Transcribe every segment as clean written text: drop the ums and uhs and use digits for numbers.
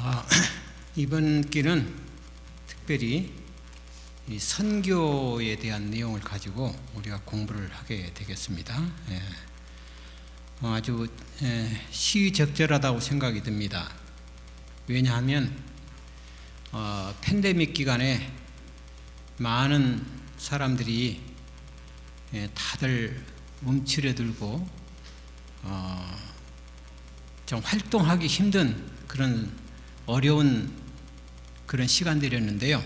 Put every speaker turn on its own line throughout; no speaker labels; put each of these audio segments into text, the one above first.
아, 이번 기는 특별히 이 선교에 대한 내용을 가지고 우리가 공부를 하게 되겠습니다. 아주 시의적절하다고 생각이 듭니다. 왜냐하면 팬데믹 기간에 많은 사람들이 다들 움츠려들고 좀 활동하기 힘든 그런 어려운 그런 시간들이었는데요.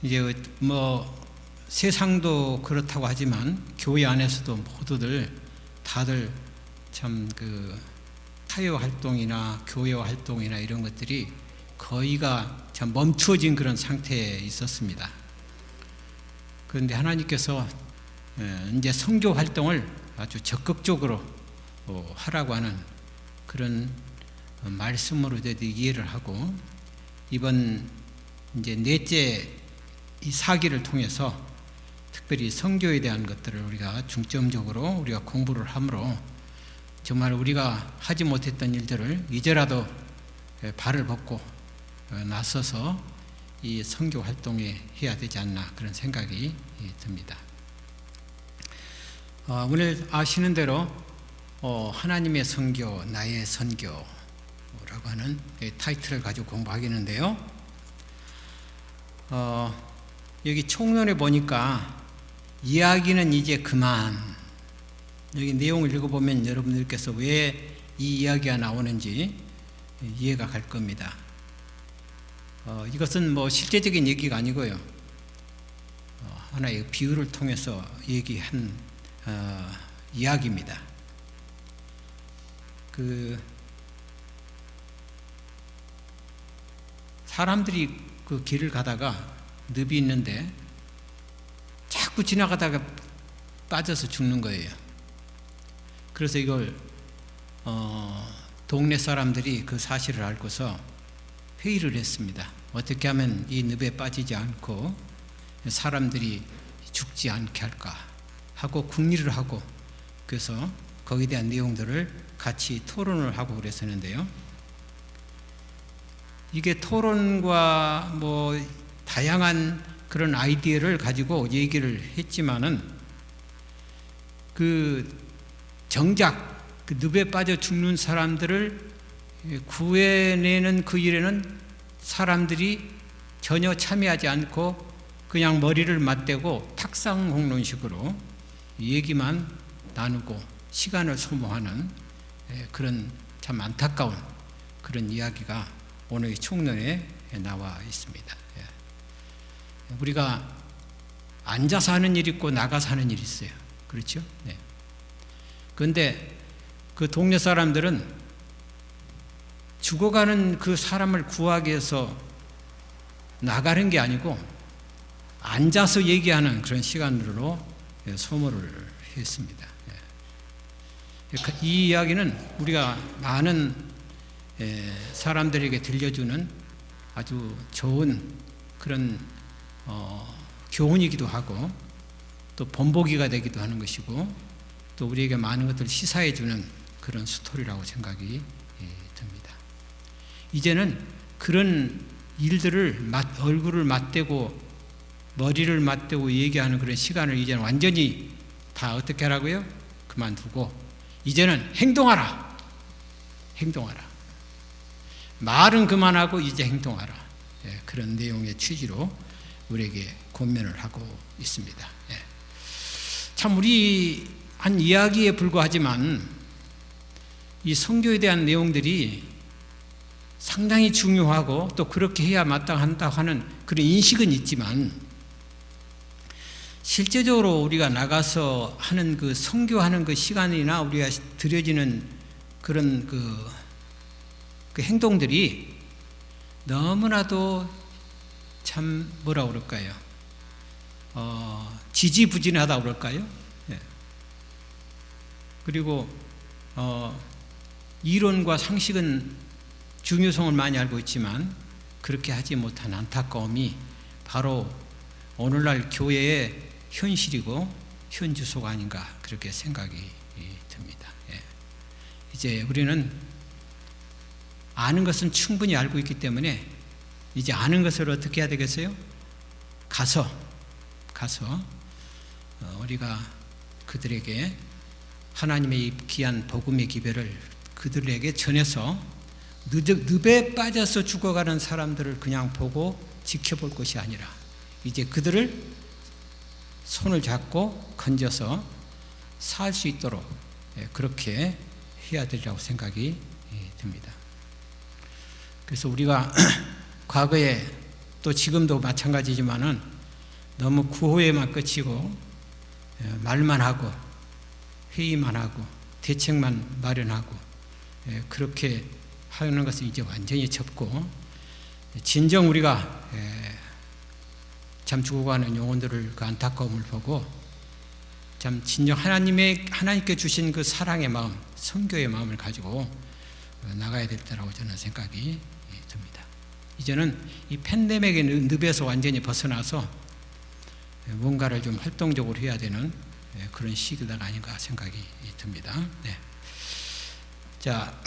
이제 뭐 세상도 그렇다고 하지만 교회 안에서도 모두들 다들 참 그 사회 활동이나 교회 활동이나 이런 것들이 거의가 참 멈추어진 그런 상태에 있었습니다. 그런데 하나님께서 이제 선교 활동을 아주 적극적으로 하라고 하는 그런 말씀으로 저희들이 이해를 하고, 이번 이제 넷째 이 사기를 통해서 특별히 선교에 대한 것들을 우리가 중점적으로 우리가 공부를 함으로 정말 우리가 하지 못했던 일들을 이제라도 발을 벗고 나서서 이 선교 활동에 해야 되지 않나 그런 생각이 듭니다. 오늘 아시는 대로 하나님의 선교, 나의 선교라고 하는 타이틀을 가지고 공부하겠는데요. 여기 총론에 보니까 이야기는 이제 그만, 여기 내용을 읽어보면 여러분들께서 왜 이 이야기가 나오는지 이해가 갈 겁니다. 이것은 뭐 실제적인 얘기가 아니고요, 하나의 비유를 통해서 얘기한 이야기입니다. 사람들이 그 길을 가다가 늪이 있는데 자꾸 지나가다가 빠져서 죽는 거예요. 그래서 이걸 동네 사람들이 그 사실을 알고서 회의를 했습니다. 어떻게 하면 이 늪에 빠지지 않고 사람들이 죽지 않게 할까 하고 궁리를 하고, 그래서 거기에 대한 내용들을 같이 토론을 하고 그랬었는데요. 이게 토론과 뭐 다양한 그런 아이디어를 가지고 얘기를 했지만은 정작 그 늪에 빠져 죽는 사람들을 구해내는 그 일에는 사람들이 전혀 참여하지 않고 그냥 머리를 맞대고 탁상공론식으로 얘기만 나누고 시간을 소모하는 그런 참 안타까운 그런 이야기가 오늘 총론에 나와 있습니다. 우리가 앉아서 하는 일이 있고 나가서 하는 일이 있어요. 그렇죠? 네. 그런데 그 동네 사람들은 죽어가는 그 사람을 구하기 위해서 나가는 게 아니고 앉아서 얘기하는 그런 시간으로 소모를 했습니다. 이 이야기는 우리가 많은 사람들에게 들려주는 아주 좋은 그런 교훈이기도 하고 또 본보기가 되기도 하는 것이고, 또 우리에게 많은 것들을 시사해 주는 그런 스토리라고 생각이 듭니다. 이제는 그런 일들을 얼굴을 맞대고 머리를 맞대고 얘기하는 그런 시간을 이제는 완전히 다 어떻게 하라고요? 그만두고 이제는 행동하라. 말은 그만하고 이제 행동하라. 그런 내용의 취지로 우리에게 권면을 하고 있습니다. 참 우리 한 이야기에 불과하지만 이 선교에 대한 내용들이 상당히 중요하고 또 그렇게 해야 마땅한다고 하는 그런 인식은 있지만, 실제적으로 우리가 나가서 하는 그 선교하는 그 시간이나 우리가 들여지는 그런 그 행동들이 너무나도 참 뭐라 그럴까요? 지지부진하다 그럴까요? 그리고 이론과 상식은 중요성을 많이 알고 있지만 그렇게 하지 못한 안타까움이 바로 오늘날 교회의 현실이고 현주소가 아닌가 그렇게 생각이 듭니다. 이제 우리는 아는 것은 충분히 알고 있기 때문에 이제 아는 것을 어떻게 해야 되겠어요? 가서 우리가 그들에게 하나님의 귀한 복음의 기별을 그들에게 전해서 늪에 빠져서 죽어가는 사람들을 그냥 보고 지켜볼 것이 아니라 이제 그들을 손을 잡고 건져서 살 수 있도록 그렇게 해야 되리라고 생각이 듭니다. 그래서 우리가 과거에 또 지금도 마찬가지지만은 너무 구호에만 그치고 말만 하고 회의만 하고 대책만 마련하고 그렇게 하는 것은 이제 완전히 접고 진정 우리가 참 죽어가는 영혼들을 그 안타까움을 보고 참 진정 하나님께 주신 그 사랑의 마음, 선교의 마음을 가지고 나가야 될 때라고 저는 생각이 듭니다. 이제는 이 팬데믹의 늪에서 완전히 벗어나서 뭔가를 좀 활동적으로 해야 되는 그런 시기가 아닌가 생각이 듭니다. 네. 자,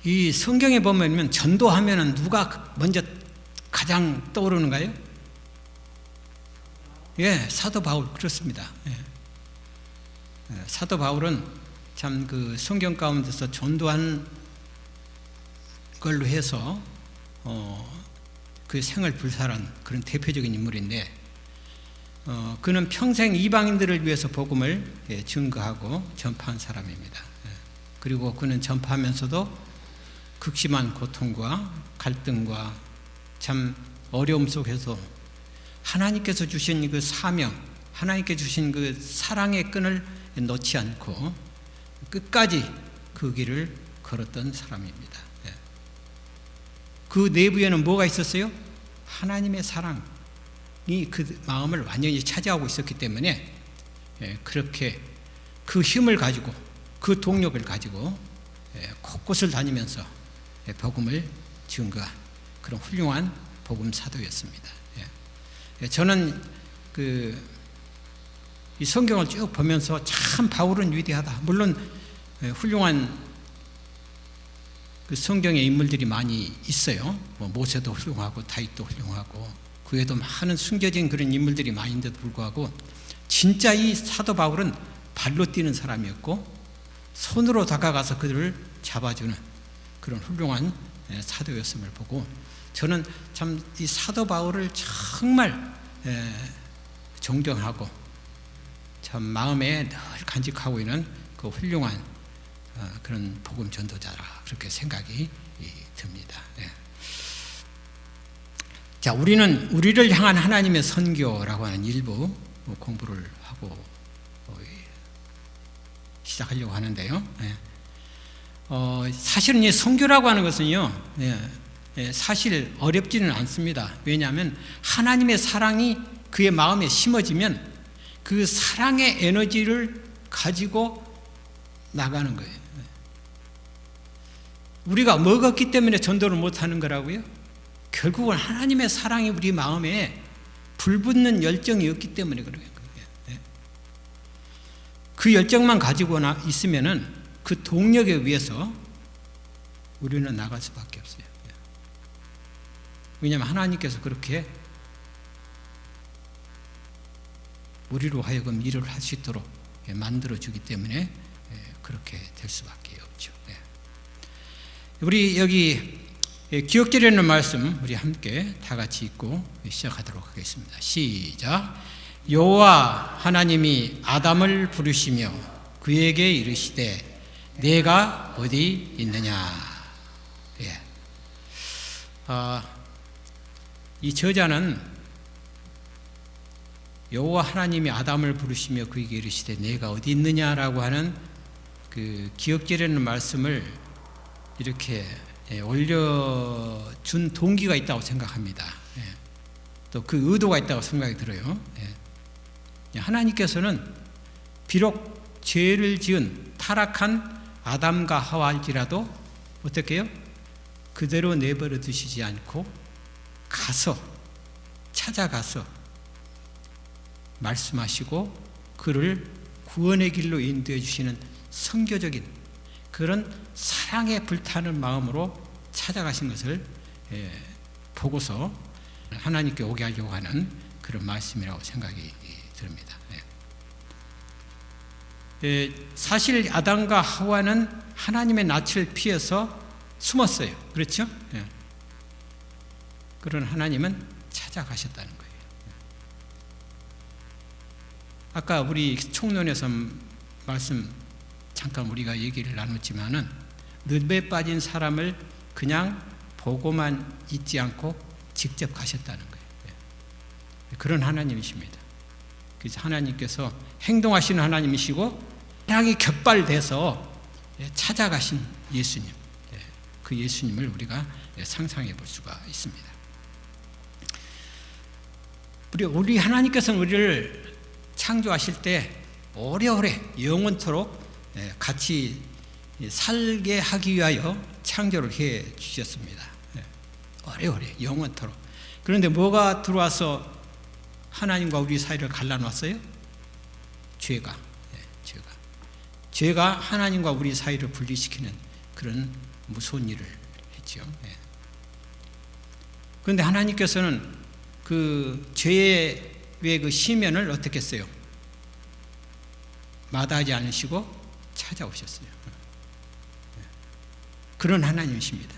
이 성경에 보면 전도하면은 누가 먼저 가장 떠오르는가요? 예, 사도 바울 그렇습니다. 예. 사도 바울은 참 그 성경 가운데서 전도한 걸로 해서 그 생을 불살한 그런 대표적인 인물인데 그는 평생 이방인들을 위해서 복음을 증거하고 전파한 사람입니다. 그리고 그는 전파하면서도 극심한 고통과 갈등과 참 어려움 속에서 하나님께서 주신 그 사명, 하나님께 주신 그 사랑의 끈을 놓지 않고 끝까지 그 길을 걸었던 사람입니다. 그 내부에는 뭐가 있었어요? 하나님의 사랑이 그 마음을 완전히 차지하고 있었기 때문에 그렇게 그 힘을 가지고 그 동력을 가지고 곳곳을 다니면서 복음을 증거한 그런 훌륭한 복음 사도였습니다. 저는 이 성경을 쭉 보면서 참 바울은 위대하다. 물론 훌륭한 그 성경의 인물들이 많이 있어요. 뭐 모세도 훌륭하고 다윗도 훌륭하고 그 외에도 많은 숨겨진 그런 인물들이 많은데도 불구하고 진짜 이 사도 바울은 발로 뛰는 사람이었고 손으로 다가가서 그들을 잡아주는 그런 훌륭한 사도였음을 보고 저는 참 이 사도 바울을 정말 존경하고 참 마음에 늘 간직하고 있는 그 훌륭한 그런 복음 전도자라 그렇게 생각이 듭니다. 자, 우리는 우리를 향한 하나님의 선교라고 하는 일부 공부를 하고 시작하려고 하는데요. 사실은 이 선교라고 하는 것은요, 사실 어렵지는 않습니다. 왜냐하면 하나님의 사랑이 그의 마음에 심어지면 그 사랑의 에너지를 가지고 나가는 거예요. 우리가 먹었기 때문에 전도를 못하는 거라고요? 결국은 하나님의 사랑이 우리 마음에 불붙는 열정이 없기 때문에 그런 거예요. 그 열정만 가지고 있으면은 그 동력에 의해서 우리는 나갈 수밖에 없어요. 왜냐하면 하나님께서 그렇게 우리로 하여금 일을 할 수 있도록 만들어주기 때문에 그렇게 될 수밖에 없죠. 우리 여기 기억드리는 말씀 우리 함께 다 같이 읽고 시작하도록 하겠습니다. 시작. 여호와 하나님이 아담을 부르시며 그에게 이르시되 내가 어디 있느냐. 이 저자는 여호와 하나님이 아담을 부르시며 그에게 이르시되 내가 어디 있느냐라고 하는 그 기억되려는 말씀을 이렇게 올려준 동기가 있다고 생각합니다. 또 그 의도가 있다고 생각이 들어요. 하나님께서는 비록 죄를 지은 타락한 아담과 하와일지라도 어떻게 해요? 그대로 내버려 두시지 않고 찾아가서 말씀하시고 그를 구원의 길로 인도해 주시는 선교적인 그런 사랑에 불타는 마음으로 찾아가신 것을 보고서 하나님께 오게 하려고 하는 그런 말씀이라고 생각이 듭니다. 사실 아담과 하와는 하나님의 낯을 피해서 숨었어요. 그렇죠? 그런 하나님은 찾아가셨다는 거예요. 아까 우리 총론에서 말씀 잠깐 우리가 얘기를 나눴지만은 늪에 빠진 사람을 그냥 보고만 있지 않고 직접 가셨다는 거예요. 그런 하나님이십니다. 그래서 하나님께서 행동하시는 하나님이시고 사랑이 격발돼서 찾아가신 예수님, 그 예수님을 우리가 상상해 볼 수가 있습니다. 우리 하나님께서는 우리를 창조하실 때 오래오래 영원토록 같이 살게 하기 위하여 창조를 해 주셨습니다. 오래오래 영원토록. 그런데 뭐가 들어와서 하나님과 우리 사이를 갈라놨어요? 죄가 하나님과 우리 사이를 분리시키는 그런 무서운 일을 했죠. 그런데 하나님께서는 그 죄의 그 시면을 어떻게 했어요? 마다하지 않으시고 찾아오셨어요. 그런 하나님이십니다.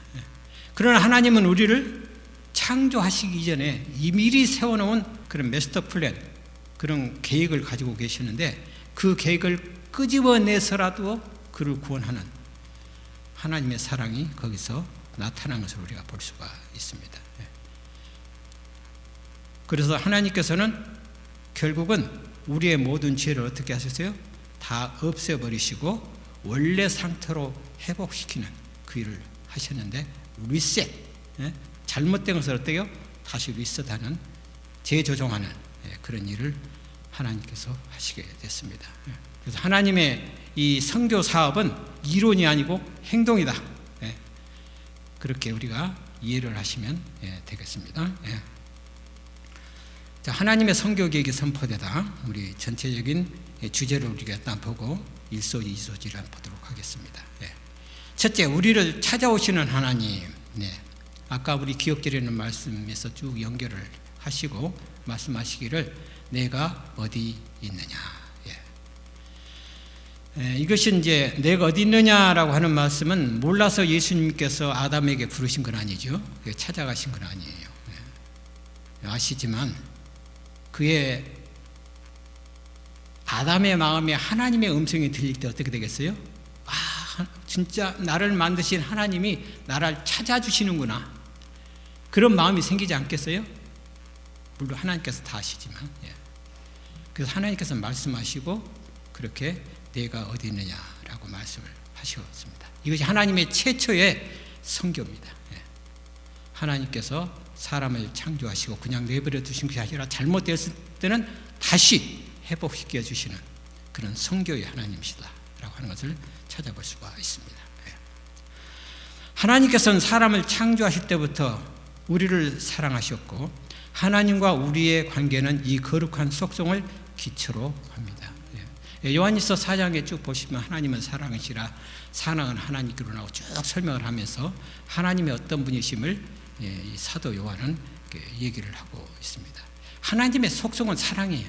그런 하나님은 우리를 창조하시기 전에 미리 세워놓은 그런 마스터 플랜, 그런 계획을 가지고 계시는데 그 계획을 끄집어내서라도 그를 구원하는 하나님의 사랑이 거기서 나타난 것을 우리가 볼 수가 있습니다. 그래서 하나님께서는 결국은 우리의 모든 죄를 어떻게 하셨어요? 다 없애버리시고 원래 상태로 회복시키는 그 일을 하셨는데 리셋, 잘못된 것을 어때요? 다시 리셋하는, 재조정하는 그런 일을 하나님께서 하시게 됐습니다. 그래서 하나님의 이 선교 사업은 이론이 아니고 행동이다. 그렇게 우리가 이해를 하시면 되겠습니다. 자, 하나님의 선교 계획이 선포되다. 우리 전체적인 주제를 우리가 일단 보고 1소지, 2소지를 보도록 하겠습니다. 첫째, 우리를 찾아오시는 하나님. 아까 우리 기억드리는 말씀에서 쭉 연결을 하시고 말씀하시기를 내가 어디 있느냐. 이것이 이제 내가 어디 있느냐라고 하는 말씀은 몰라서 예수님께서 아담에게 부르신 건 아니죠. 찾아가신 건 아니에요. 아시지만 그의 아담의 마음에 하나님의 음성이 들릴 때 어떻게 되겠어요? 아, 진짜 나를 만드신 하나님이 나를 찾아주시는구나. 그런 마음이 생기지 않겠어요? 물론 하나님께서 다 아시지만. 그래서 하나님께서 말씀하시고 그렇게 내가 어디 있느냐라고 말씀을 하셨습니다. 이것이 하나님의 최초의 선교입니다. 하나님께서 사람을 창조하시고 그냥 내버려 두신 것이 아니라 잘못되었을 때는 다시 회복시켜 주시는 그런 선교의 하나님이시다라고 하는 것을 찾아볼 수가 있습니다. 하나님께서는 사람을 창조하실 때부터 우리를 사랑하셨고 하나님과 우리의 관계는 이 거룩한 속성을 기초로 합니다. 요한일서 4장에 쭉 보시면 하나님은 사랑이시라 사랑은 하나님께로 나오고 쭉 설명을 하면서 하나님의 어떤 분이심을 이 사도 요한은 얘기를 하고 있습니다. 하나님의 속성은 사랑이에요.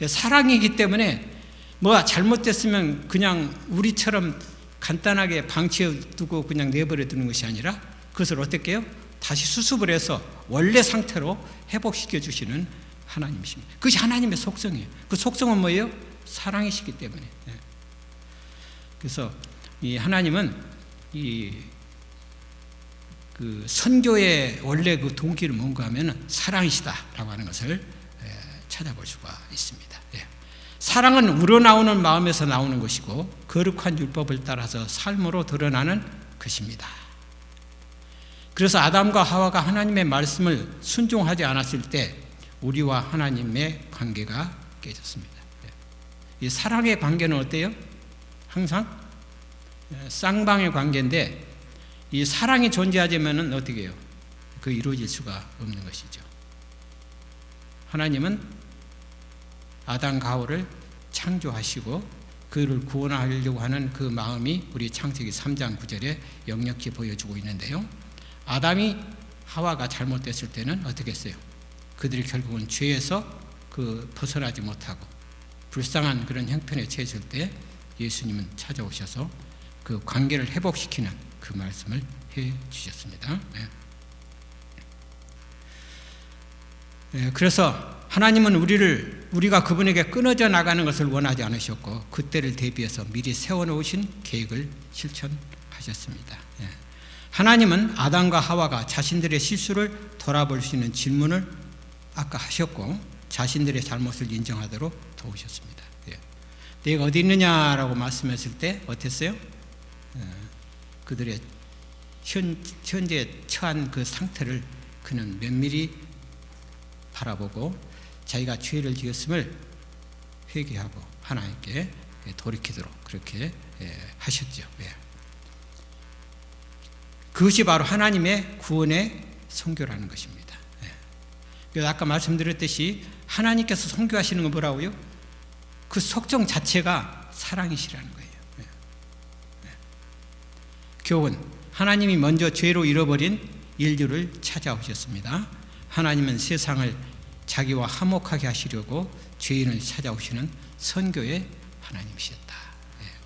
사랑이기 때문에 뭐가 잘못됐으면 그냥 우리처럼 간단하게 방치해 두고 그냥 내버려 두는 것이 아니라 그것을 어떻게 해요? 다시 수습을 해서 원래 상태로 회복시켜 주시는 하나님이십니다. 그것이 하나님의 속성이에요. 그 속성은 뭐예요? 사랑이시기 때문에. 그래서 이 하나님은 그 선교의 원래 그 동기를 뭔가 하면 사랑이시다라고 하는 것을 찾아볼 수가 있습니다. 사랑은 우러나오는 마음에서 나오는 것이고 거룩한 율법을 따라서 삶으로 드러나는 것입니다. 그래서 아담과 하와가 하나님의 말씀을 순종하지 않았을 때 우리와 하나님의 관계가 깨졌습니다. 이 사랑의 관계는 어때요? 항상 쌍방의 관계인데 이 사랑이 존재하자면 어떻게 해요? 그 이루어질 수가 없는 것이죠. 하나님은 아담과 하와를 창조하시고 그를 구원하려고 하는 그 마음이 우리 창세기 3장 9절에 역력히 보여주고 있는데요. 아담이 하와가 잘못됐을 때는 어떻게 했어요? 그들이 결국은 죄에서 벗어나지 못하고 불쌍한 그런 형편에 처했을 때 예수님은 찾아오셔서 그 관계를 회복시키는 그 말씀을 해 주셨습니다. 그래서 하나님은 우리가 그분에게 끊어져 나가는 것을 원하지 않으셨고 그때를 대비해서 미리 세워놓으신 계획을 실천하셨습니다. 하나님은 아담과 하와가 자신들의 실수를 돌아볼 수 있는 질문을 아까 하셨고 자신들의 잘못을 인정하도록 도우셨습니다. 내가 어디 있느냐라고 말씀했을 때 어땠어요? 그들의 현재 처한 그 상태를 그는 면밀히 바라보고 자기가 죄를 지었음을 회개하고 하나님께 돌이키도록 그렇게 하셨죠. 그것이 바로 하나님의 구원의 선교라는 것입니다. 그래서 아까 말씀드렸듯이 하나님께서 선교하시는 건 뭐라고요? 그 속정 자체가 사랑이시라는 거예요. 교훈, 하나님이 먼저 죄로 잃어버린 인류를 찾아오셨습니다. 하나님은 세상을 자기와 화목하게 하시려고 죄인을 찾아오시는 선교의 하나님이셨다.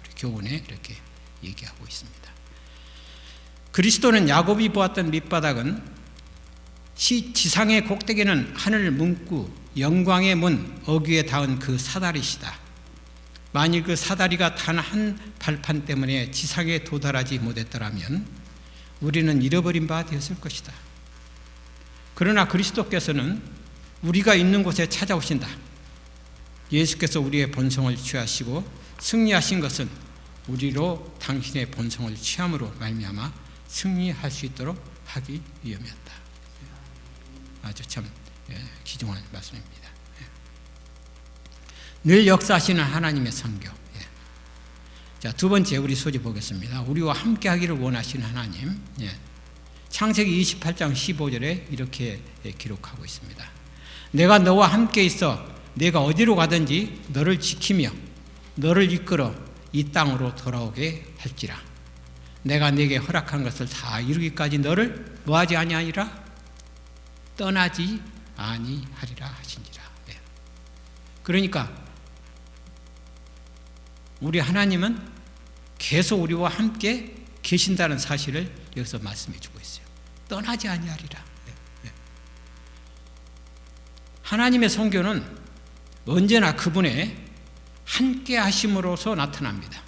우리 교훈에 이렇게 얘기하고 있습니다. 그리스도는 야곱이 보았던 밑바닥은 지상의 꼭대기는 하늘 문구 영광의 문 어귀에 닿은 그 사다리시다. 만일 그 사다리가 단 한 발판 때문에 지상에 도달하지 못했더라면 우리는 잃어버린 바 되었을 것이다. 그러나 그리스도께서는 우리가 있는 곳에 찾아오신다. 예수께서 우리의 본성을 취하시고 승리하신 것은 우리로 당신의 본성을 취함으로 말미암아 승리할 수 있도록 하기 위함이었다. 아주 참 귀중한 말씀입니다. 늘 역사하시는 하나님의 선교. 자, 두 번째 우리 소리 보겠습니다. 우리와 함께 하기를 원하시는 하나님. 창세기 28장 15절에 이렇게 기록하고 있습니다. 내가 너와 함께 있어 내가 어디로 가든지 너를 지키며 너를 이끌어 이 땅으로 돌아오게 할지라. 내가 네게 허락한 것을 다 이루기까지 너를 뭐하지 아니하리라? 떠나지 아니하리라 하시니라. 그러니까 우리 하나님은 계속 우리와 함께 계신다는 사실을 여기서 말씀해 주고 있어요. 떠나지 아니하리라. 하나님의 선교는 언제나 그분의 함께 하심으로서 나타납니다.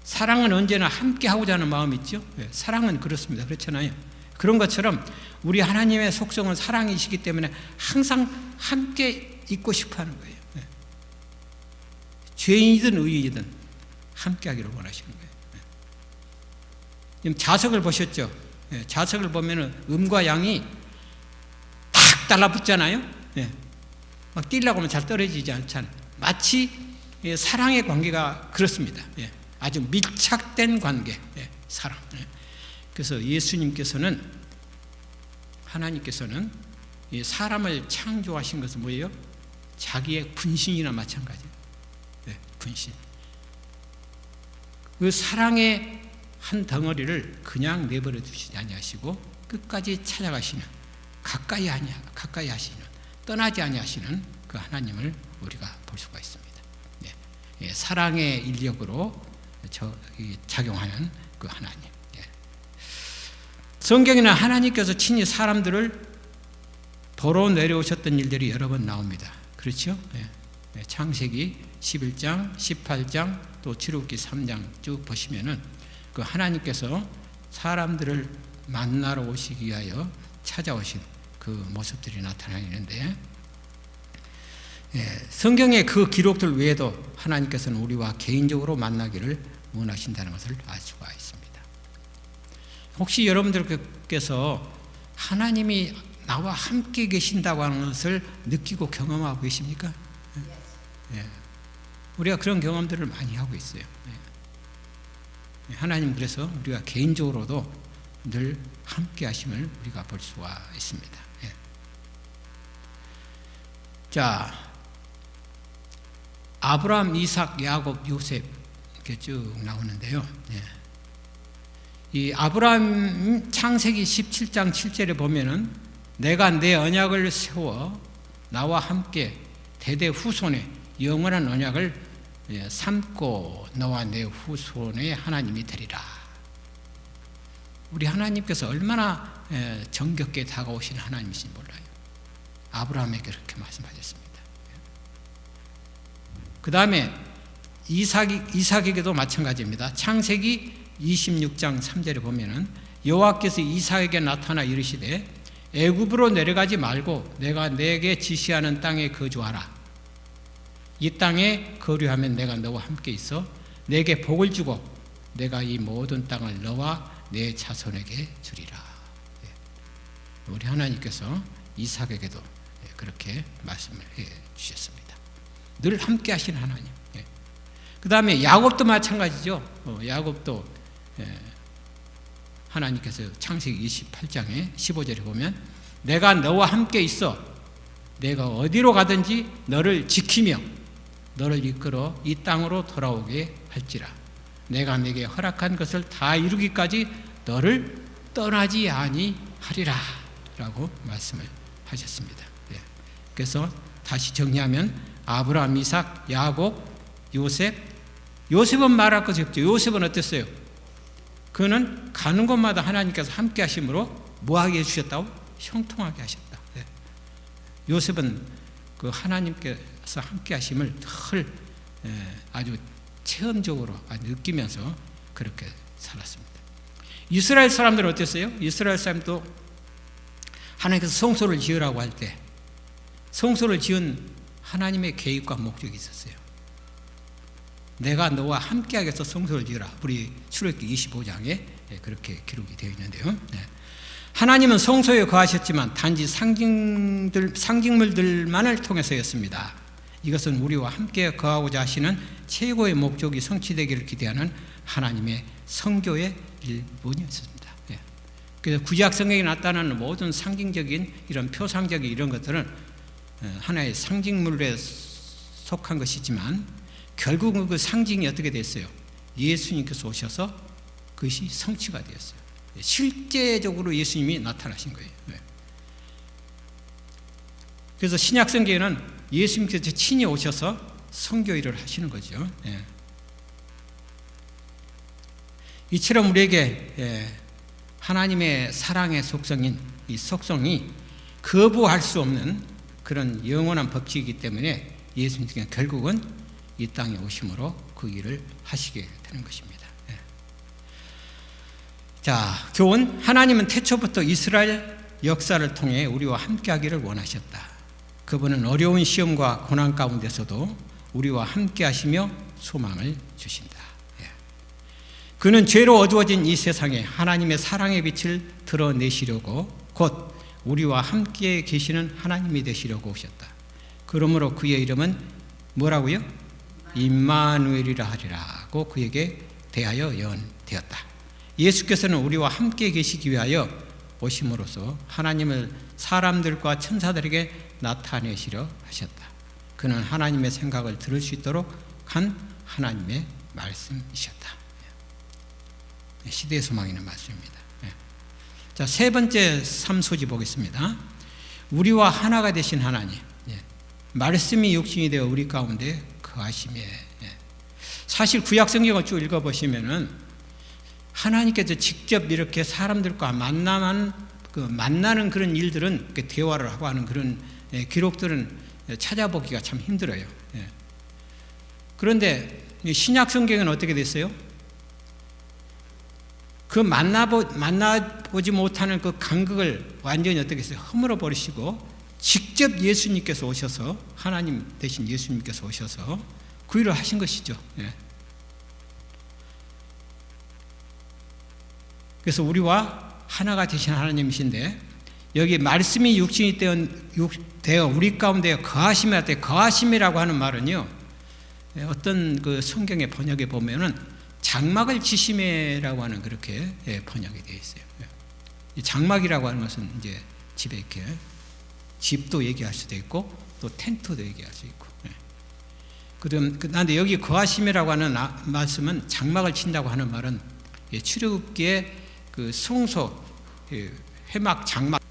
사랑은 언제나 함께 하고자 하는 마음이 있죠. 사랑은 그렇습니다. 그렇잖아요. 그런 것처럼 우리 하나님의 속성은 사랑이시기 때문에 항상 함께 있고 싶어 하는 거예요. 죄인이든 의인이든 함께 하기를 원하시는 거예요. 지금 자석을 보셨죠? 자석을 보면은 음과 양이 탁 달라붙잖아요. 막 뛰려고 하면 잘 떨어지지 않잖아요. 마치 사랑의 관계가 그렇습니다. 아주 밀착된 관계, 사랑. 그래서 예수님께서는 하나님께서는 사람을 창조하신 것은 뭐예요? 자기의 분신이나 마찬가지예요. 분신. 그 사랑의 한 덩어리를 그냥 내버려 두시지 아니하시고 끝까지 찾아가시는 가까이 하시는 떠나지 아니하시는 그 하나님을 우리가 볼 수가 있습니다. 사랑의 인력으로 작용하는 그 하나님. 성경에는 하나님께서 친히 사람들을 보러 내려오셨던 일들이 여러 번 나옵니다. 그렇죠? 창세기 11장, 18장, 또 출애굽기 3장 쭉 보시면은 그 하나님께서 사람들을 만나러 오시기 위하여 찾아오신 그 모습들이 나타나는데, 성경의 그 기록들 외에도 하나님께서는 우리와 개인적으로 만나기를 원하신다는 것을 알 수가 있습니다. 혹시 여러분들께서 하나님이 나와 함께 계신다고 하는 것을 느끼고 경험하고 계십니까? 우리가 그런 경험들을 많이 하고 있어요. 하나님 그래서 우리가 개인적으로도 늘 함께 하심을 우리가 볼 수가 있습니다. 자, 아브라함, 이삭, 야곱, 요셉 이렇게 쭉 나오는데요. 이 아브라함 창세기 17장 7절에 보면은 내가 내 언약을 세워 나와 함께 대대 후손에 영원한 언약을 삼고 너와 내 후손의 하나님이 되리라. 우리 하나님께서 얼마나 정겹게 다가오신 하나님이신지 몰라요. 아브라함에게 그렇게 말씀하셨습니다. 그 다음에 이삭에게도 마찬가지입니다. 창세기 26장 3절에 보면은 여호와께서 이삭에게 나타나 이르시되 애굽으로 내려가지 말고 내가 내게 지시하는 땅에 거주하라. 이 땅에 거류하면 내가 너와 함께 있어 내게 복을 주고 내가 이 모든 땅을 너와 내 자손에게 주리라. 우리 하나님께서 이삭에게도 그렇게 말씀을 해 주셨습니다. 늘 함께 하신 하나님. 그 다음에 야곱도 마찬가지죠. 야곱도 하나님께서 창세기 28장에 15절에 보면 내가 너와 함께 있어 내가 어디로 가든지 너를 지키며 너를 이끌어 이 땅으로 돌아오게 할지라. 내가 내게 허락한 것을 다 이루기까지 너를 떠나지 아니하리라 라고 말씀을 하셨습니다. 그래서 다시 정리하면 아브라함, 이삭, 야곱, 요셉은 말할 것이 없죠. 요셉은 어땠어요? 그는 가는 곳마다 하나님께서 함께 하심으로 뭐하게 해주셨다고? 형통하게 하셨다. 요셉은 그 하나님께서 함께 하심을 늘 아주 체험적으로 느끼면서 그렇게 살았습니다. 이스라엘 사람들은 어땠어요? 이스라엘 사람도 하나님께서 성소를 지으라고 할 때 성소를 지은 하나님의 계획과 목적이 있었어요. 내가 너와 함께 하겠어 성소를 지으라. 우리 출애굽기 25장에 그렇게 기록이 되어 있는데요. 하나님은 성소에 거하셨지만 단지 상징물들만을 통해서였습니다. 이것은 우리와 함께 거하고자 하시는 최고의 목적이 성취되기를 기대하는 하나님의 성교의 일본이었습니다. 그래서 구약 성경에 나타나는 모든 상징적인 이런 표상적인 이런 것들은 하나의 상징물에 속한 것이지만 결국은 그 상징이 어떻게 됐어요? 예수님께서 오셔서 그것이 성취가 되었어요. 실제적으로 예수님이 나타나신 거예요. 그래서 신약 성경에는 예수님께서 친히 오셔서 성교 일을 하시는 거죠. 이처럼 우리에게 하나님의 사랑의 속성인 이 속성이 거부할 수 없는 그런 영원한 법칙이기 때문에 예수님께서 결국은 이 땅에 오심으로 그 일을 하시게 되는 것입니다. 자, 교훈. 하나님은 태초부터 이스라엘 역사를 통해 우리와 함께하기를 원하셨다. 그분은 어려운 시험과 고난 가운데서도 우리와 함께하시며 소망을 주신다. 그는 죄로 어두워진 이 세상에 하나님의 사랑의 빛을 드러내시려고 곧 우리와 함께 계시는 하나님이 되시려고 오셨다. 그러므로 그의 이름은 뭐라고요? 임마누엘이라 하리라고 그에게 대하여 예언되었다. 예수께서는 우리와 함께 계시기 위하여 오심으로써 하나님을 사람들과 천사들에게 나타내시려 하셨다. 그는 하나님의 생각을 들을 수 있도록 한 하나님의 말씀이셨다. 시대의 소망이 있는 말씀입니다. 자, 세 번째 삶소지 보겠습니다. 우리와 하나가 되신 하나님. 말씀이 육신이 되어 우리 가운데 거하심에. 사실 구약 성경을 쭉 읽어보시면은 하나님께서 직접 이렇게 사람들과 만나는 그런 일들은 대화를 하고 하는 그런 기록들은 찾아보기가 참 힘들어요. 그런데 신약 성경은 어떻게 됐어요? 그 만나보지 못하는 그 간극을 완전히 어떻게 했어요? 허물어 버리시고 직접 예수님께서 오셔서 하나님 대신 예수님께서 오셔서 그 일을 하신 것이죠. 그래서 우리와 하나가 되신 하나님이신데 여기 말씀이 육신이 되어 우리 가운데 거하심이라 때 거하심이라고 하는 말은요, 어떤 그 성경의 번역에 보면은 장막을 치심해라고 하는 그렇게 번역이 되어 있어요. 이 장막이라고 하는 것은 이제 집에 이렇게 집도 얘기할 수도 있고 또 텐트도 얘기할 수 있고 그런데 여기 거하심이라고 하는 말씀은 장막을 친다고 하는 말은 출애굽기의 그 성소 회막 장막,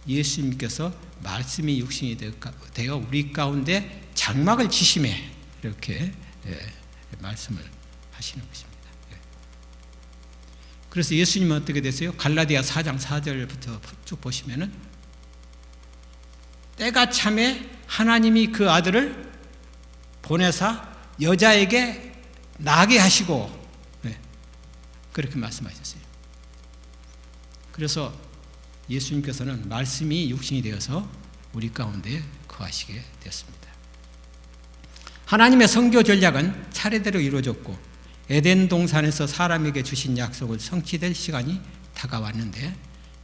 예수님께서 말씀이 육신이 되어 우리 가운데 장막을 치심에 이렇게 말씀을 하시는 것입니다. 그래서 예수님은 어떻게 됐어요? 갈라디아 4장 4절부터 쭉 보시면은 때가 참에 하나님이 그 아들을 보내사 여자에게 나게 하시고 그렇게 말씀하셨어요. 그래서 예수님께서는 말씀이 육신이 되어서 우리 가운데 거하시게 되었습니다. 하나님의 선교 전략은 차례대로 이루어졌고 에덴 동산에서 사람에게 주신 약속을 성취될 시간이 다가왔는데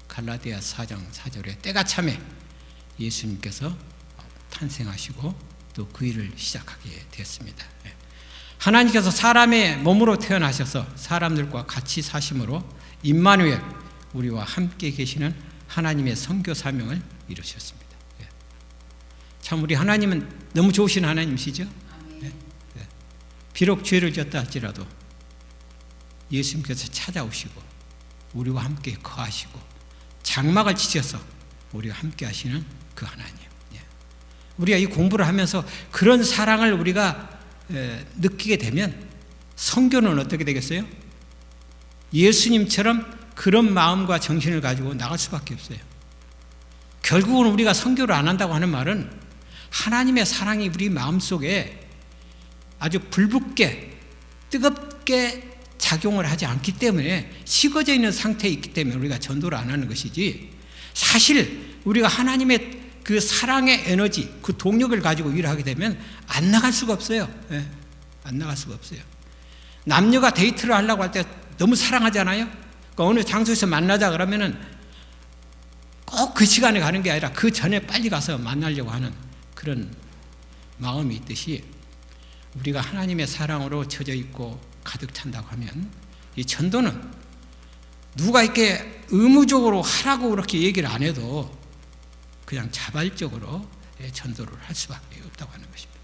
갈라디아 4장 4절에 때가 참에 예수님께서 탄생하시고 또 그 일을 시작하게 됐습니다. 하나님께서 사람의 몸으로 태어나셔서 사람들과 같이 사심으로 임마누엘, 우리와 함께 계시는 하나님의 선교 사명을 이루셨습니다. 참 우리 하나님은 너무 좋으신 하나님이시죠? 비록 죄를 지었다 할지라도 예수님께서 찾아오시고 우리와 함께 거하시고 장막을 치셔서 우리와 함께 하시는 그 하나님. 우리가 이 공부를 하면서 그런 사랑을 우리가 느끼게 되면 선교는 어떻게 되겠어요? 예수님처럼 그런 마음과 정신을 가지고 나갈 수밖에 없어요. 결국은 우리가 선교를 안 한다고 하는 말은 하나님의 사랑이 우리 마음속에 아주 불붙게 뜨겁게 작용을 하지 않기 때문에 식어져 있는 상태에 있기 때문에 우리가 전도를 안 하는 것이지, 사실 우리가 하나님의 그 사랑의 에너지, 그 동력을 가지고 일을 하게 되면 안 나갈 수가 없어요. 안 나갈 수가 없어요. 남녀가 데이트를 하려고 할 때 너무 사랑하잖아요. 그러니까 어느 장소에서 만나자 그러면은 꼭 그 시간에 가는 게 아니라 그 전에 빨리 가서 만나려고 하는 그런 마음이 있듯이, 우리가 하나님의 사랑으로 젖어 있고 가득 찬다고 하면 이 전도는 누가 이렇게 의무적으로 하라고 그렇게 얘기를 안 해도 그냥 자발적으로 전도를 할 수밖에 없다고 하는 것입니다.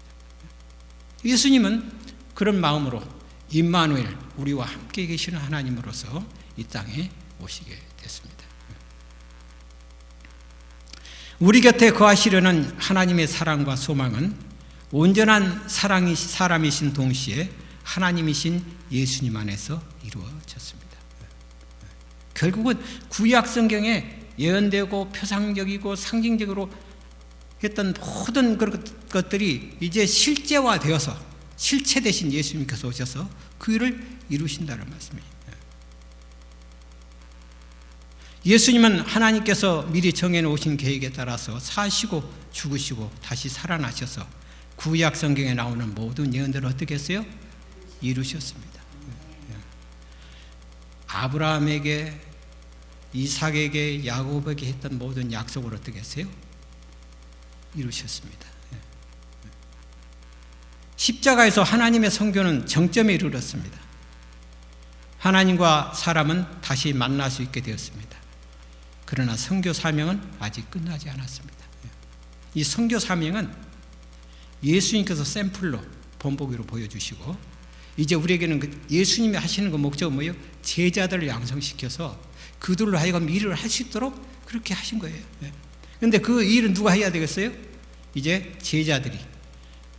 예수님은 그런 마음으로 임마누엘, 우리와 함께 계시는 하나님으로서 이 땅에 오시게 됐습니다. 우리 곁에 거하시려는 하나님의 사랑과 소망은 온전한 사람이신 동시에 하나님이신 예수님 안에서 이루어졌습니다. 결국은 구약 성경에 예언되고 표상적이고 상징적으로 했던 모든 그런 것들이 이제 실제화되어서 실체 대신 예수님께서 오셔서 그 일을 이루신다는 말씀입니다. 예수님은 하나님께서 미리 정해놓으신 계획에 따라서 사시고 죽으시고 다시 살아나셔서 구약 성경에 나오는 모든 예언들을 어떻게 했어요? 이루셨습니다. 아브라함에게, 이삭에게, 야곱에게 했던 모든 약속을 어떻게 했어요? 이루셨습니다. 십자가에서 하나님의 선교는 정점에 이르렀습니다. 하나님과 사람은 다시 만날 수 있게 되었습니다. 그러나 선교 사명은 아직 끝나지 않았습니다. 이 선교 사명은 예수님께서 샘플로 본보기로 보여주시고, 이제 우리에게는 예수님이 하시는 그 목적은 뭐예요? 제자들을 양성시켜서 그들로 하여금 일을 할 수 있도록 그렇게 하신 거예요. 그런데 그 일은 누가 해야 되겠어요? 이제 제자들이,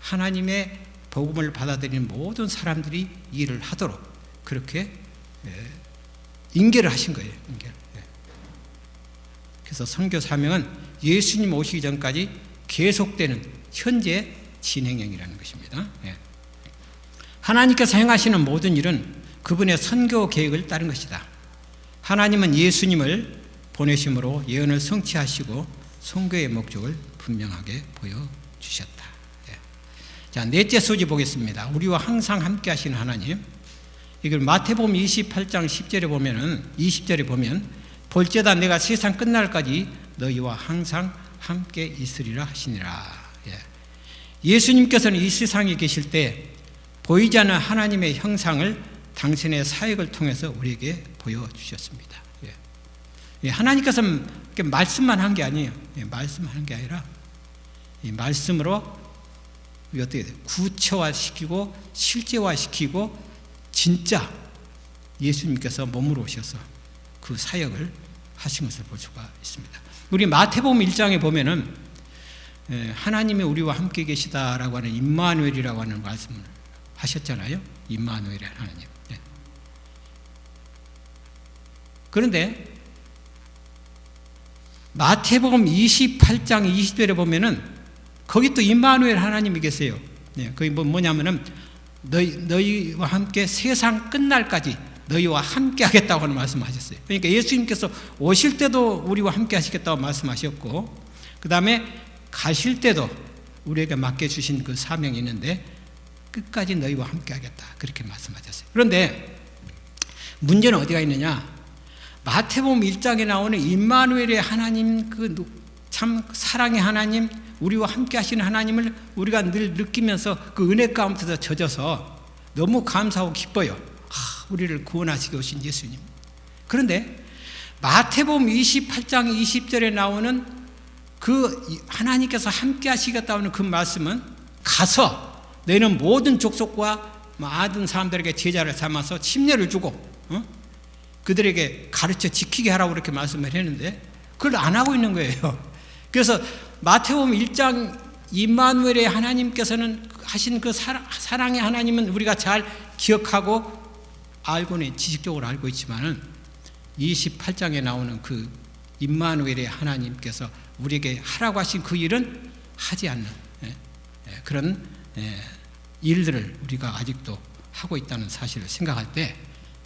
하나님의 복음을 받아들이는 모든 사람들이 일을 하도록 그렇게 인계를 하신 거예요. 인계를. 그래서 선교 사명은 예수님 오시기 전까지 계속되는 현재 진행형이라는 것입니다. 하나님께서 행하시는 모든 일은 그분의 선교 계획을 따른 것이다. 하나님은 예수님을 보내심으로 예언을 성취하시고 선교의 목적을 분명하게 보여주셨다. 자, 넷째 소지 보겠습니다. 우리와 항상 함께 하시는 하나님. 이걸 마태복음 28장 10절에 보면은, 20절에 보면, 볼지어다 내가 세상 끝날까지 너희와 항상 함께 있으리라 하시니라. 예수님께서는 이 세상에 계실 때 보이지 않는 하나님의 형상을 당신의 사역을 통해서 우리에게 보여주셨습니다. 하나님께서는 말씀만 한 게 아니에요. 말씀하는 게 아니라 이 말씀으로 어떻게 돼요? 구체화시키고 실제화시키고 진짜 예수님께서 몸으로 오셔서 그 사역을 하신 것을 볼 수가 있습니다. 우리 마태복음 1장에 보면은 하나님이 우리와 함께 계시다라고 하는 임마누엘이라고 하는 말씀을 하셨잖아요. 임마누엘의 하나님. 그런데 마태복음 28장 20절에 보면은 거기 또 임마누엘 하나님이 계세요. 그게 뭐냐면은 너희와 함께 세상 끝날까지 너희와 함께 하겠다고 하는 말씀하셨어요. 그러니까 예수님께서 오실 때도 우리와 함께 하시겠다고 말씀하셨고, 그 다음에 가실 때도 우리에게 맡겨주신 그 사명이 있는데 끝까지 너희와 함께 하겠다, 그렇게 말씀하셨어요. 그런데 문제는 어디가 있느냐? 마태복음 1장에 나오는 임마누엘의 하나님, 그 참 사랑의 하나님, 우리와 함께 하시는 하나님을 우리가 늘 느끼면서 그 은혜 가운데서 젖어서 너무 감사하고 기뻐요. 우리를 구원하시게 오신 예수님. 그런데 마태복음 28장 20절에 나오는 그 하나님께서 함께 하시겠다는 그 말씀은 가서 너희는 모든 족속과 모든 사람들에게 제자를 삼아서 침례를 주고 그들에게 가르쳐 지키게 하라고 그렇게 말씀을 했는데 그걸 안 하고 있는 거예요. 그래서 마태복음 1장 임마누엘의 하나님께서는 하신 그 사랑의 하나님은 우리가 잘 기억하고 알고는 지식적으로 알고 있지만은 28장에 나오는 그 임마누엘의 하나님께서 우리에게 하라고 하신 그 일은 하지 않는 그런 일들을 우리가 아직도 하고 있다는 사실을 생각할 때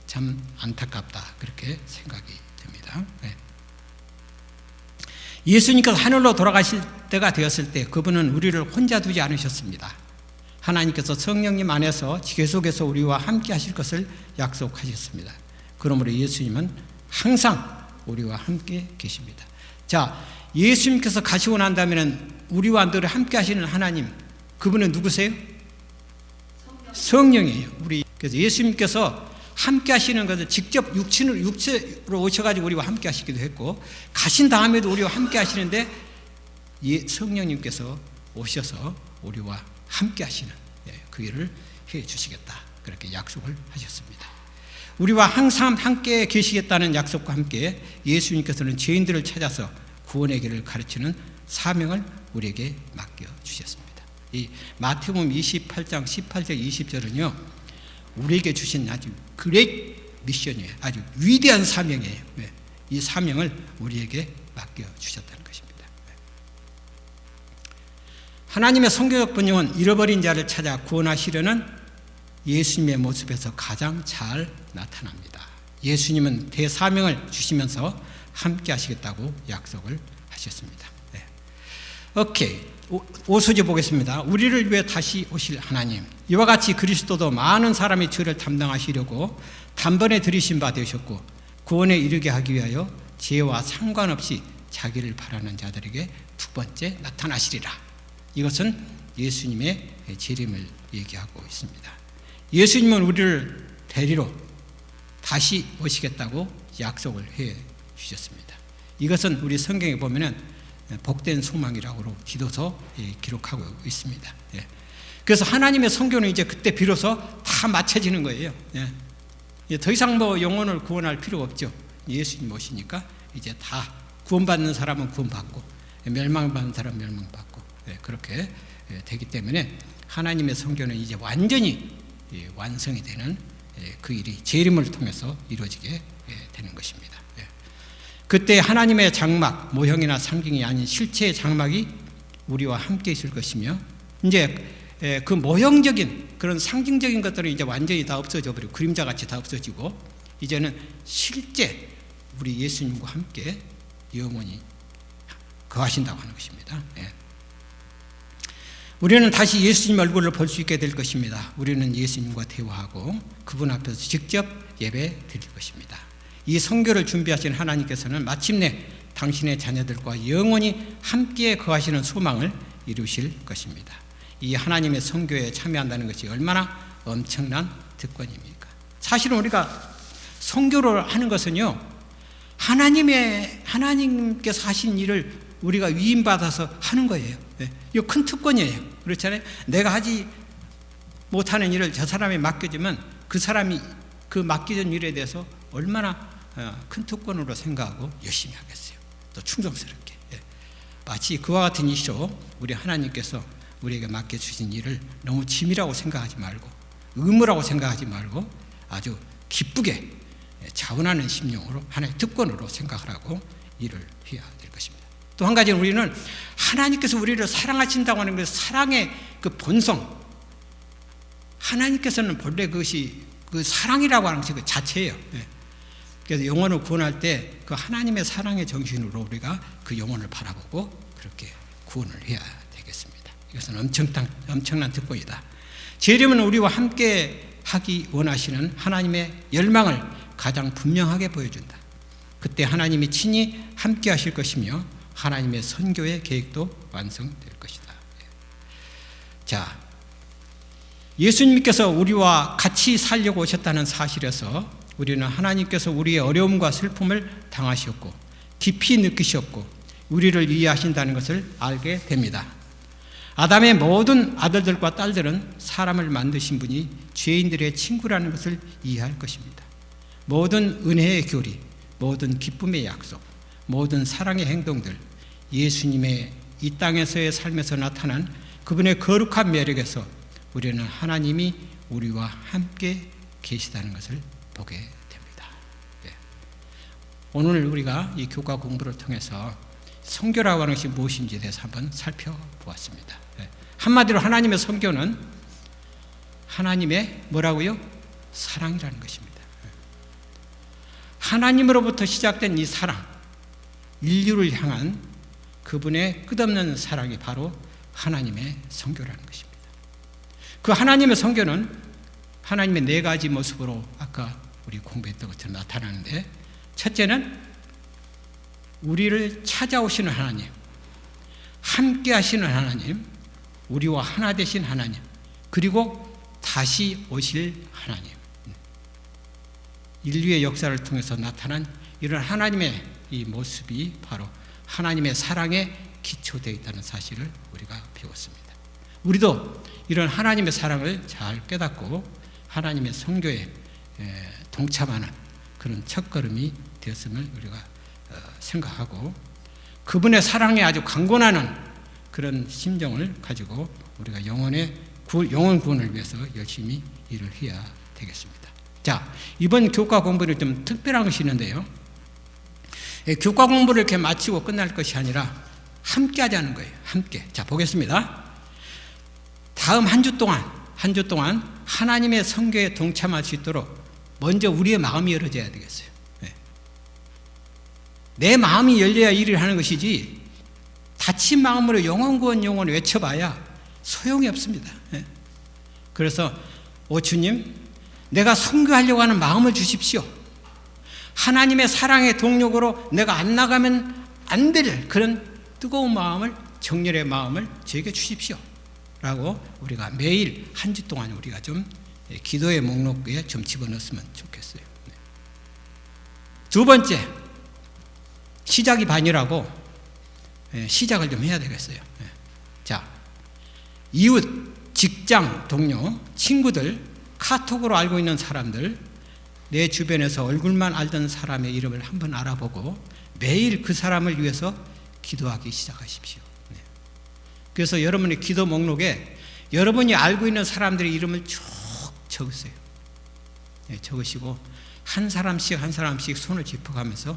참 안타깝다, 그렇게 생각이 듭니다. 예수님께서 하늘로 돌아가실 때가 되었을 때 그분은 우리를 혼자 두지 않으셨습니다. 하나님께서 성령님 안에서 계속해서 우리와 함께 하실 것을 약속하셨습니다. 그러므로 예수님은 항상 우리와 함께 계십니다. 자, 예수님께서 가시고 난다면 우리와 늘 함께 하시는 하나님, 그분은 누구세요? 성령이에요. 그래서 예수님께서 함께 하시는 것은 직접 육체로 오셔가지고 우리와 함께 하시기도 했고, 가신 다음에도 우리와 함께 하시는데 성령님께서 오셔서 우리와 함께 하시는 그 일을 해 주시겠다, 그렇게 약속을 하셨습니다. 우리와 항상 함께 계시겠다는 약속과 함께 예수님께서는 죄인들을 찾아서 구원의 길을 가르치는 사명을 우리에게 맡겨주셨습니다. 이 마태복음 28장 18절 20절은요 우리에게 주신 아주 그레이트 미션이에요. 아주 위대한 사명이에요. 이 사명을 우리에게 맡겨주셨다는 것입니다. 하나님의 성교적 번영은 잃어버린 자를 찾아 구원하시려는 예수님의 모습에서 가장 잘 나타납니다. 예수님은 대사명을 주시면서 함께 하시겠다고 약속을 하셨습니다. 오케이. 5소절 보겠습니다. 우리를 위해 다시 오실 하나님, 이와 같이 그리스도도 많은 사람의 죄를 담당하시려고 단번에 들이신 바 되셨고 구원에 이르게 하기 위하여 죄와 상관없이 자기를 바라는 자들에게 두 번째 나타나시리라. 이것은 예수님의 재림을 얘기하고 있습니다. 예수님은 우리를 데리러 다시 오시겠다고 약속을 해 주셨습니다. 이것은 우리 성경에 보면은 복된 소망이라고 기도서에 기록하고 있습니다. 그래서 하나님의 성교는 이제 그때 비로소 다 마쳐지는 거예요. 더 이상 영혼을 구원할 필요가 없죠. 예수님 오시니까 이제 다 구원받는 사람은 구원받고 멸망받는 사람은 멸망받고 그렇게 되기 때문에 하나님의 성교는 이제 완전히 완성이 되는 그 일이 재림을 통해서 이루어지게 되는 것입니다. 그때 하나님의 장막, 모형이나 상징이 아닌 실체의 장막이 우리와 함께 있을 것이며 이제 그 모형적인 그런 상징적인 것들은 이제 완전히 다 없어져 버리고 그림자같이 다 없어지고 이제는 실제 우리 예수님과 함께 영원히 거하신다고 하는 것입니다. 우리는 다시 예수님 얼굴을 볼 수 있게 될 것입니다. 우리는 예수님과 대화하고 그분 앞에서 직접 예배 드릴 것입니다. 이 성교를 준비하신 하나님께서는 마침내 당신의 자녀들과 영원히 함께 거하시는 소망을 이루실 것입니다. 이 하나님의 성교에 참여한다는 것이 얼마나 엄청난 특권입니까? 사실은 우리가 성교를 하는 것은요 하나님께서 하신 일을 우리가 위임받아서 하는 거예요. 이거 큰 특권이에요. 그렇잖아요. 내가 하지 못하는 일을 저 사람에 맡겨주면 그 사람이 그 맡겨진 일에 대해서 얼마나 큰 특권으로 생각하고 열심히 하겠어요. 또 충성스럽게. 마치 그와 같은 이시로 우리 하나님께서 우리에게 맡겨주신 일을 너무 짐이라고 생각하지 말고 의무라고 생각하지 말고 아주 기쁘게 자원하는 심령으로 하나의 특권으로 생각하라고 일을 해야 될 것입니다. 또 한 가지는 우리는 하나님께서 우리를 사랑하신다고 하는 그 사랑의 그 본성, 하나님께서는 본래 그것이 그 사랑이라고 하는 것이 그 자체예요. 그래서 영혼을 구원할 때 그 하나님의 사랑의 정신으로 우리가 그 영혼을 바라보고 그렇게 구원을 해야 되겠습니다. 이것은 엄청난 특권이다. 재림은 우리와 함께 하기 원하시는 하나님의 열망을 가장 분명하게 보여준다. 그때 하나님이 친히 함께 하실 것이며 하나님의 선교의 계획도 완성될 것이다. 자, 예수님께서 우리와 같이 살려고 오셨다는 사실에서 우리는 하나님께서 우리의 어려움과 슬픔을 당하셨고 깊이 느끼셨고 우리를 이해하신다는 것을 알게 됩니다. 아담의 모든 아들들과 딸들은 사람을 만드신 분이 죄인들의 친구라는 것을 이해할 것입니다. 모든 은혜의 교리, 모든 기쁨의 약속, 모든 사랑의 행동들, 예수님의 이 땅에서의 삶에서 나타난 그분의 거룩한 매력에서 우리는 하나님이 우리와 함께 계시다는 것을 보게 됩니다. 오늘 우리가 이 교과 공부를 통해서 선교라고 하는 것이 무엇인지에 대해서 한번 살펴보았습니다. 한마디로 하나님의 선교는 하나님의 뭐라고요? 사랑이라는 것입니다. 하나님으로부터 시작된 이 사랑, 인류를 향한 그분의 끝없는 사랑이 바로 하나님의 선교라는 것입니다. 그 하나님의 선교는 하나님의 네 가지 모습으로 아까 우리 공부했던 것처럼 나타나는데, 첫째는 우리를 찾아오시는 하나님, 함께 하시는 하나님, 우리와 하나 되신 하나님, 그리고 다시 오실 하나님. 인류의 역사를 통해서 나타난 이런 하나님의 이 모습이 바로 하나님의 사랑에 기초되어 있다는 사실을 우리가 배웠습니다. 우리도 이런 하나님의 사랑을 잘 깨닫고 하나님의 선교에 동참하는 그런 첫걸음이 되었음을 우리가 생각하고 그분의 사랑에 아주 강권하는 그런 심정을 가지고 우리가 영혼 구원을 위해서 열심히 일을 해야 되겠습니다. 자, 이번 교과 공부는 좀 특별한 것이 있는데요. 교과 공부를 이렇게 마치고 끝날 것이 아니라 함께 하자는 거예요. 함께. 자, 보겠습니다. 다음 한 주 동안 하나님의 선교에 동참할 수 있도록 먼저 우리의 마음이 열어져야 되겠어요. 내 마음이 열려야 일을 하는 것이지 닫힌 마음으로 영혼구원 영혼을 외쳐봐야 소용이 없습니다. 그래서 오주님, 내가 선교하려고 하는 마음을 주십시오. 하나님의 사랑의 동력으로 내가 안 나가면 안 될 그런 뜨거운 마음을, 정열의 마음을 저에게 주십시오 라고 우리가 매일 한 주 동안 우리가 좀 기도의 목록에 좀 집어넣었으면 좋겠어요. 두 번째, 시작이 반이라고 시작을 좀 해야 되겠어요. 자, 이웃, 직장 동료, 친구들, 카톡으로 알고 있는 사람들, 내 주변에서 얼굴만 알던 사람의 이름을 한번 알아보고 매일 그 사람을 위해서 기도하기 시작하십시오. 그래서 여러분의 기도 목록에 여러분이 알고 있는 사람들의 이름을 쭉 적으세요. 적으시고 한 사람씩 손을 짚어가면서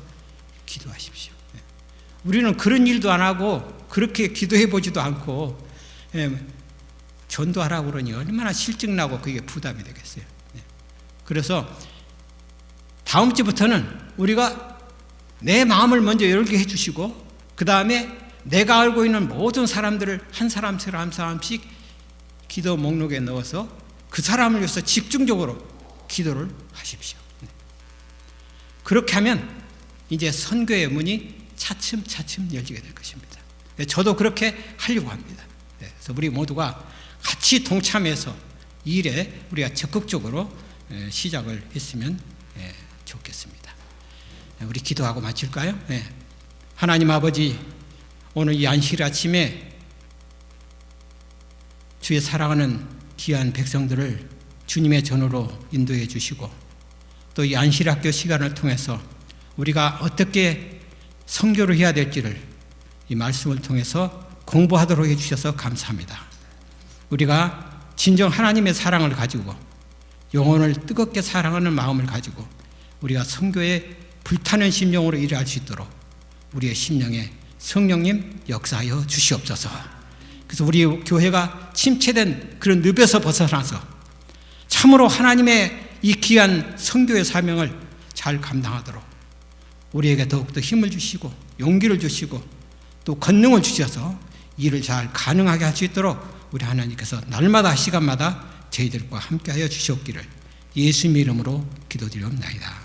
기도하십시오. 우리는 그런 일도 안 하고 그렇게 기도해 보지도 않고 전도하라고 그러니 얼마나 실증나고 그게 부담이 되겠어요. 그래서 다음 주부터는 우리가 내 마음을 먼저 열게 해주시고 그 다음에 내가 알고 있는 모든 사람들을 한 사람씩 기도 목록에 넣어서 그 사람을 위해서 집중적으로 기도를 하십시오. 그렇게 하면 이제 선교의 문이 차츰차츰 열리게 될 것입니다. 저도 그렇게 하려고 합니다. 그래서 우리 모두가 같이 동참해서 이 일에 우리가 적극적으로 시작을 했으면 좋겠습니다. 우리 기도하고 마칠까요? 하나님 아버지, 오늘 이 안식 아침에 주의 사랑하는 귀한 백성들을 주님의 전으로 인도해 주시고 또 이 안식학교 시간을 통해서 우리가 어떻게 선교를 해야 될지를 이 말씀을 통해서 공부하도록 해주셔서 감사합니다. 우리가 진정 하나님의 사랑을 가지고 영혼을 뜨겁게 사랑하는 마음을 가지고 우리가 선교에 불타는 심령으로 일할 수 있도록 우리의 심령에 성령님 역사하여 주시옵소서. 그래서 우리 교회가 침체된 그런 늪에서 벗어나서 참으로 하나님의 이 귀한 선교의 사명을 잘 감당하도록 우리에게 더욱더 힘을 주시고 용기를 주시고 또 권능을 주셔서 일을 잘 가능하게 할 수 있도록 우리 하나님께서 날마다 시간마다 저희들과 함께하여 주시옵기를 예수님의 이름으로 기도드리옵나이다.